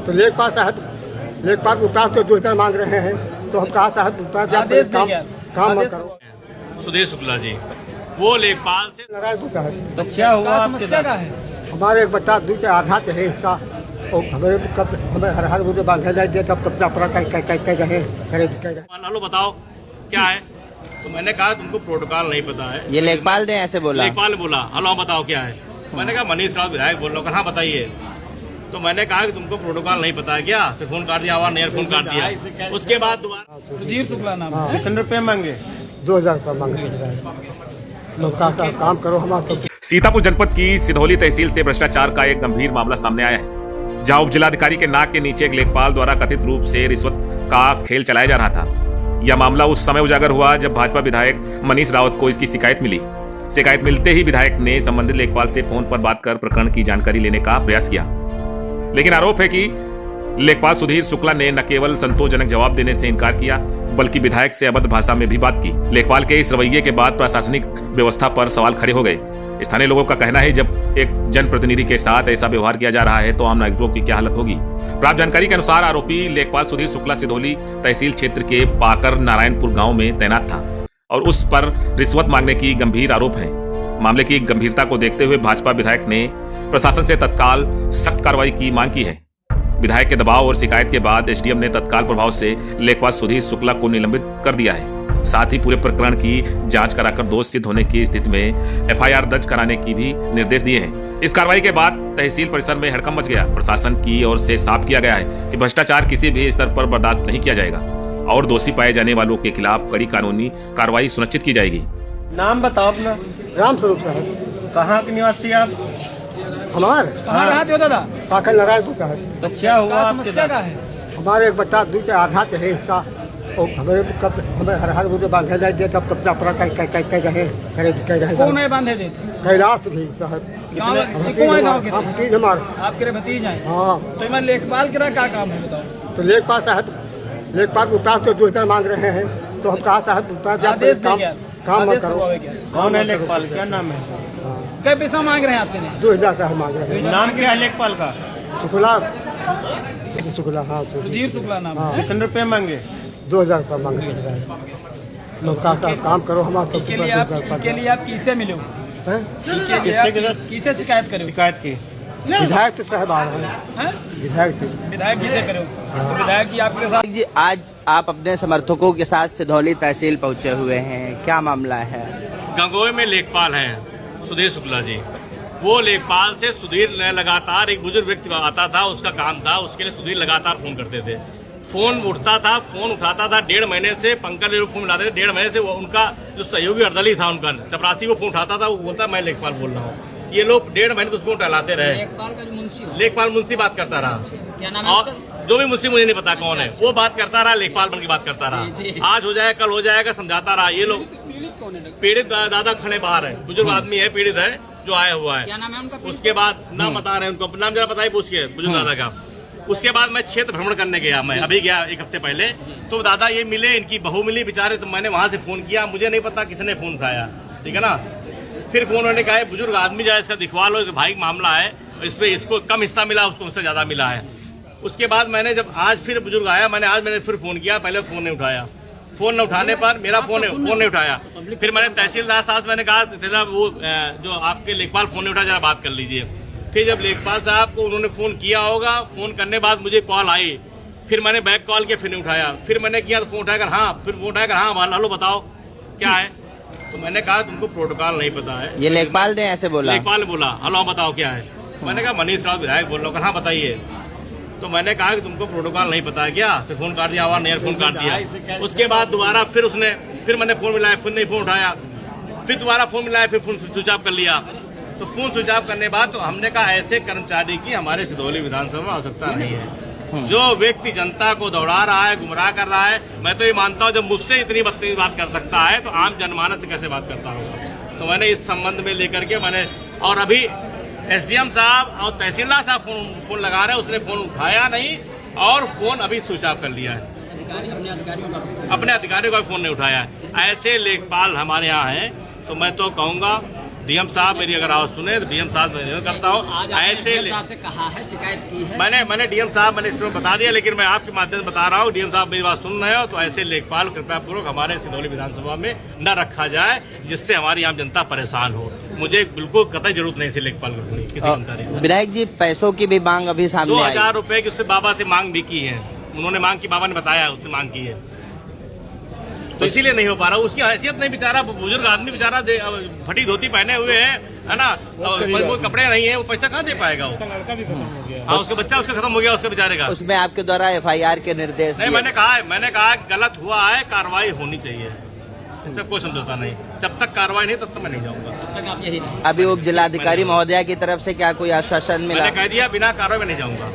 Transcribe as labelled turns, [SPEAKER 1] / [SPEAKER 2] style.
[SPEAKER 1] तो लेखपाल साहब, लेखपाल को पास तो 2000 मांग रहे हैं, तो हम कहा साहब काम मत करो।
[SPEAKER 2] सुधीर शुक्ला जी, वो लेखपाल से
[SPEAKER 1] नारायणपुर साहब,
[SPEAKER 3] क्या हुआ समस्या का है?
[SPEAKER 1] हमारे एक बट्टा दूध के आधा चाहिए हिस्सा, और हमें हर मुझे बांधा जाए तब कब्जा पूरा करे।
[SPEAKER 2] लो बताओ क्या है। तो मैंने कहा तुमको प्रोटोकॉल नहीं पता है।
[SPEAKER 4] ये लेखपाल ने ऐसे बोला?
[SPEAKER 2] लेखपाल ने बोला हलो बताओ क्या है। मैंने कहा मनीष राउत विधायक बोल रहा हूँ। हाँ बताइए। तो मैंने कहा कि तुमको प्रोटोकॉल नहीं पता है क्या? फिर फोन काट दिया, आवाज नहीं फोन काट दिया। उसके बाद दोबारा
[SPEAKER 3] सुधीर शुक्ला नाम, कितने रुपए मांगे?
[SPEAKER 1] 2000 रुपये मांगे। लोग काम करो हमारा।
[SPEAKER 5] सीतापुर जनपद की सिधौली तहसील से भ्रष्टाचार का एक गंभीर मामला सामने आया है, जहां उप जिलाधिकारी के नाक के नीचे एक लेखपाल द्वारा कथित रूप से रिश्वत का खेल चलाया जा रहा था। यह मामला उस समय उजागर हुआ जब भाजपा विधायक मनीष राउत को इसकी शिकायत मिली। शिकायत मिलते ही विधायक ने संबंधित लेखपाल से फोन पर बात कर प्रकरण की जानकारी लेने का प्रयास किया, लेकिन आरोप है कि लेखपाल सुधीर शुक्ला ने न केवल संतोषजनक जवाब देने से इनकार किया, बल्कि विधायक से अभद्र भाषा में भी बात की। लेखपाल के इस रवैये के बाद प्रशासनिक व्यवस्था पर सवाल खड़े हो गए। स्थानीय लोगों का कहना है जब एक जनप्रतिनिधि के साथ ऐसा व्यवहार किया जा रहा है तो आम नागरिकों की क्या हालत होगी। प्राप्त जानकारी के अनुसार आरोपी लेखपाल सुधीर शुक्ला सिधौली तहसील क्षेत्र के पाकर नारायणपुर गांव में तैनात था और उस पर रिश्वत मांगने की गंभीर आरोप है। मामले की गंभीरता को देखते हुए भाजपा विधायक ने प्रशासन से तत्काल सख्त कार्रवाई की मांग की है। विधायक के दबाव और शिकायत के बाद एसडीएम ने तत्काल प्रभाव से लेखपाल सुधीर शुक्ला को निलंबित कर दिया है। साथ ही पूरे प्रकरण की जांच कराकर दोष सिद्ध होने की स्थिति में एफआईआर दर्ज कराने की भी निर्देश दिए हैं। इस कार्रवाई के बाद तहसील परिसर में हड़कंप मच गया। प्रशासन की ओर से साफ किया गया है कि भ्रष्टाचार किसी भी स्तर पर बर्दाश्त नहीं किया जाएगा और दोषी पाए जाने वालों के खिलाफ कड़ी कानूनी कार्रवाई सुनिश्चित की जाएगी।
[SPEAKER 3] नाम बताओ अपना।
[SPEAKER 1] राम स्वरूप साहब।
[SPEAKER 3] कहाँ के निवासी आप?
[SPEAKER 1] हमारे
[SPEAKER 3] कहाँ रहते हो दादा?
[SPEAKER 1] पाकर नारायणपुर साहब।
[SPEAKER 3] तो क्या हुआ समस्या का है?
[SPEAKER 1] हमारे एक बट्टा दूध के आधा चाहिए हिस्सा, और हमें हर मुझे बांधा जाए तब कब्जा पूरा करे।
[SPEAKER 3] कौन है बांधे देते?
[SPEAKER 1] कैलाश भी साहब। भतीज हमारे।
[SPEAKER 3] आपके भतीज हैं?
[SPEAKER 1] हाँ।
[SPEAKER 3] तो मैं लेखपाल का क्या काम है बताओ?
[SPEAKER 1] तो लेखपाल साहब, लेखपाल को पास तो 2000 मांग रहे हैं, तो हम कहा साहब काम मत करो।
[SPEAKER 3] कौन है लेखपाल? क्या नाम है? क्या पैसा मांग रहे हैं आपसे?
[SPEAKER 1] 2000 साहब मांग रहे हैं।
[SPEAKER 3] नाम क्या है लेखपाल का?
[SPEAKER 1] शुक्ला। हाँ
[SPEAKER 3] सुधीर शुक्ला नाम।
[SPEAKER 1] हाँ।
[SPEAKER 3] कितने रुपए मांगे?
[SPEAKER 1] 2000 रुपये मांगे। लोग काम करो हमारा।
[SPEAKER 3] के लिए आप किससे मिले? किससे शिकायत करो? शिकायत की
[SPEAKER 1] विधायक साहब आ रहे हैं।
[SPEAKER 3] विधायक जी से करो। विधायक जी आपके साथ
[SPEAKER 4] जी आज आप अपने समर्थकों के साथ सिधौली तहसील पहुंचे हुए हैं, क्या मामला है?
[SPEAKER 2] गंगोई में लेखपाल हैं सुधीर शुक्ला जी। वो लेखपाल से सुधीर लगातार, एक बुजुर्ग व्यक्ति आता था, उसका काम था, उसके लिए सुधीर लगातार फोन करते थे। फोन उठता था, फोन उठाता था। 1.5 महीने से पंकज लोग फोन मिलाते थे। 1.5 महीने से वो उनका जो सहयोगी अर्दली था उनका चपरासी, वो फोन उठाता था, वो बोलता मैं लेखपाल बोल रहा हूँ। ये लोग 1.5 महीने तो उसको टहलाते रहे। लेखपाल मुंशी बात करता रहा, और जो भी मुंशी मुझे नहीं पता कौन है, वो बात करता रहा, लेखपाल बन की बात करता रहा। आज हो जाएगा, कल हो जाएगा, समझाता रहा। ये लोग पीड़ित दादा खड़े बाहर है, बुजुर्ग आदमी है, पीड़ित है, जो आया हुआ है। उसके बाद नाम बता रहे हैं उनको, नाम जरा बताइए पूछ के बुजुर्ग दादा का। उसके बाद मैं क्षेत्र भ्रमण करने गया, मैं अभी गया 1 हफ्ते पहले, तो दादा ये मिले, इनकी बहू मिली बेचारे। तो मैंने वहां से फोन किया, मुझे नहीं पता किसने फोन उठाया, ठीक है ना। फिर फोन उन्होंने कहा बुजुर्ग आदमी जाए, इसका दिखवा लो, इस भाई मामला है, इसमें इसको कम हिस्सा मिला, उसको उससे ज्यादा मिला है। उसके बाद मैंने जब आज फिर बुजुर्ग आया, मैंने फिर फोन किया, पहले फोन नहीं उठाया। फोन न उठाने पर मेरा फोन नहीं उठाया। फिर मैंने तहसीलदार साहब मैंने कहा वो जो आपके लेखपाल फोन नहीं उठा, जरा बात कर लीजिए। फिर जब लेखपाल साहब को उन्होंने फोन किया होगा, फोन करने बाद मुझे कॉल आई, फिर मैंने बैक कॉल किया, फिर नहीं उठाया। फिर मैंने किया तो फोन उठाकर हाँ हेलो बताओ क्या है। तो मैंने कहा तुमको प्रोटोकॉल नहीं पता है।
[SPEAKER 4] ये लेखपाल ने ऐसे बोला?
[SPEAKER 2] लेखपाल ने बोला हलो बताओ क्या है। मैंने कहा मनीष राउत विधायक बोल रहा हूँ। हाँ बताइए। तो मैंने कहा कि तुमको प्रोटोकॉल नहीं पता है क्या? फिर फोन काट दिया, आवाज नहीं, फोन काट दिया। उसके बाद दोबारा फिर मैंने फोन मिलाया, फिर नहीं फोन उठाया। फिर दोबारा फोन मिलाया, फिर फोन स्विच ऑफ कर लिया। तो फोन स्विच ऑफ करने बाद तो हमने कहा ऐसे कर्मचारी की हमारे सिधौली विधानसभा में आवश्यकता नहीं है। जो व्यक्ति जनता को दौड़ा रहा है, गुमराह कर रहा है, मैं तो ये मानता हूँ जब मुझसे इतनी बदतमीज बात कर सकता है तो आम जनमानस से कैसे बात करता होगा। तो मैंने इस संबंध में लेकर के और अभी एसडीएम साहब और तहसीलदार साहब फोन लगा रहे हैं, उसने फोन उठाया नहीं और फोन अभी स्विच ऑफ कर लिया है। अपने अधिकारियों का फोन नहीं उठाया है। ऐसे लेखपाल हमारे यहाँ हैं, तो मैं तो कहूँगा डीएम साहब मेरी अगर आवाज सुने तो डीएम साहब मैं निवेदन करता हूँ ऐसे
[SPEAKER 6] से कहा है, शिकायत की है।
[SPEAKER 2] मैंने डीएम साहब मैंने स्टूडेंट बता दिया, लेकिन मैं आपके माध्यम से बता रहा हूँ डीएम साहब मेरी बात सुन रहे हो तो ऐसे लेखपाल कृपया पूर्वक हमारे सिधौली विधानसभा में न रखा जाए जिससे हमारी आम जनता परेशान हो। मुझे बिल्कुल कतई जरूरत नहीं से लेखपाल रखने की, किसी जनता।
[SPEAKER 4] विधायक जी पैसों की भी मांग अभी सामने आई।
[SPEAKER 2] 2000 रुपए की उससे बाबा से मांग भी की है, उन्होंने मांग की, बाबा ने बताया उससे मांग की है, तो इसीलिए नहीं हो पा रहा। उसकी हैसियत नहीं, बेचारा बुजुर्ग आदमी बेचारा फटी धोती पहने हुए है ना, वो कपड़े नहीं है, वो पैसा कहाँ दे पाएगा? उसका लड़का भी खत्म हो गया। हाँ, उसका बच्चा उसका खत्म हो गया, उसका बेचारे का।
[SPEAKER 4] उसमें आपके द्वारा FIR के निर्देश
[SPEAKER 2] नहीं, मैंने कहा कि गलत हुआ है, कार्रवाई होनी चाहिए, इसमें कोई समझौता नहीं। जब तक कार्रवाई नहीं तब तक मैं नहीं जाऊंगा।
[SPEAKER 6] तब तक आप यही
[SPEAKER 4] अभी उप जिलाधिकारी महोदया की तरफ से क्या कोई आश्वासन मिला?
[SPEAKER 2] मैंने कह दिया बिना कार्रवाई में नहीं जाऊंगा।